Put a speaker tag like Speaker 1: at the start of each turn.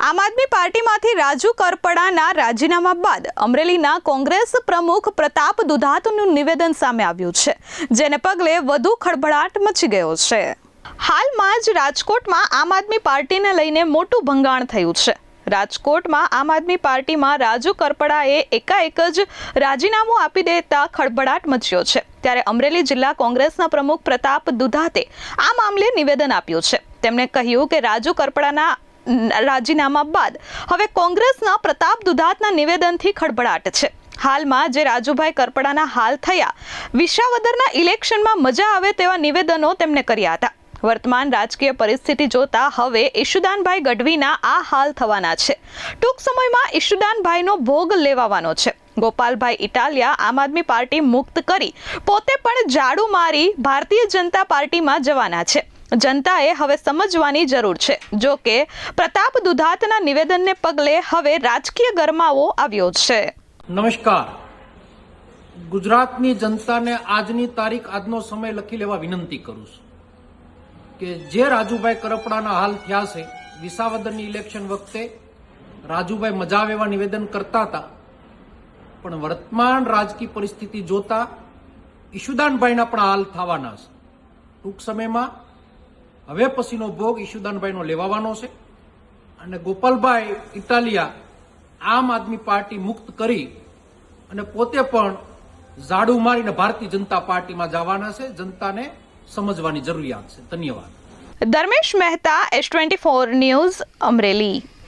Speaker 1: આમ આદમી પાર્ટીમાંથી રાજુ કરપડાના રાજીનામા બાદ અમરેલીના કોંગ્રેસ પ્રમુખ પ્રતાપ દુધાતનું નિવેદન સામે આવ્યું છે, જેને પગલે વધુ ખળભળાટ મચી ગયો છે। હાલમાં જ રાજકોટમાં આમ આદમી પાર્ટીને લઈને મોટું ભંગાણ થયું છે। રાજકોટમાં આમ આદમી પાર્ટીમાં રાજુ કરપડાએ એકાએક જ રાજીનામું આપી દેતા ખળભળાટ મચ્યો છે। ત્યારે અમરેલી જિલ્લા કોંગ્રેસના પ્રમુખ પ્રતાપ દુધાતે આ મામલે નિવેદન આપ્યું છે। તેમણે કહ્યું કે રાજુ કરપડાના રાજીનામા બાદ હવે કોંગ્રેસના પ્રતાપ દુધાતના નિવેદનથી ખળભળાટ છે। હાલમાં જે રાજુભાઈ કરપડાના હાલ થયા, વિસાવદરના ઇલેક્શનમાં મજા આવે તેવા નિવેદનો તેમણે કર્યા હતા। વર્તમાન રાજકીય પરિસ્થિતિ જોતા હવે ઈશુદાનભાઈ ગઢવીના આ હાલ થવાના છે। ટૂંક સમયમાં ઈશુદાનભાઈનો ભોગ લેવાવાનો છે। ગોપાલભાઈ ઇટાલિયા આમ આદમી પાર્ટી મુક્ત કરી પોતે પણ ઝાડુ મારી ભારતીય જનતા પાર્ટીમાં જવાના છે। જનતાએ હવે સમજવાની જરૂર છે। જો કે પ્રતાપ દુધાતના નિવેદનને પગલે હવે રાજકીય ગરમાવો આવ્યો છે।
Speaker 2: નમસ્કાર। ગુજરાતની જનતાને આજની તારીખ આજનો સમય લખી લેવા વિનંતી કરું છું કે જે રાજુભાઈ કરપડાના હાલ થયા છે, વિસાવદરની ઇલેક્શન વખતે રાજુભાઈ મજા આવે એવા નિવેદન કરતા હતા, પણ વર્તમાન રાજકીય પરિસ્થિતિ જોતા ઈશુદાનભાઈના પણ હાલ થવાના છે। ટૂંક સમયમાં હવે પછીનો ભોગ ઈશુદાનભાઈનો લેવાનો છે અને ગોપાલભાઈ ઇટાલિયા આમ આદમી પાર્ટી મુક્ત કરી અને પોતે પણ ઝાડુ મારીને ભારતીય જનતા પાર્ટીમાં જવાના છે। જનતાને સમજવાની જરૂરિયાત છે। ધન્યવાદ।
Speaker 1: Dharmesh Mehta, S24 news, Amreli.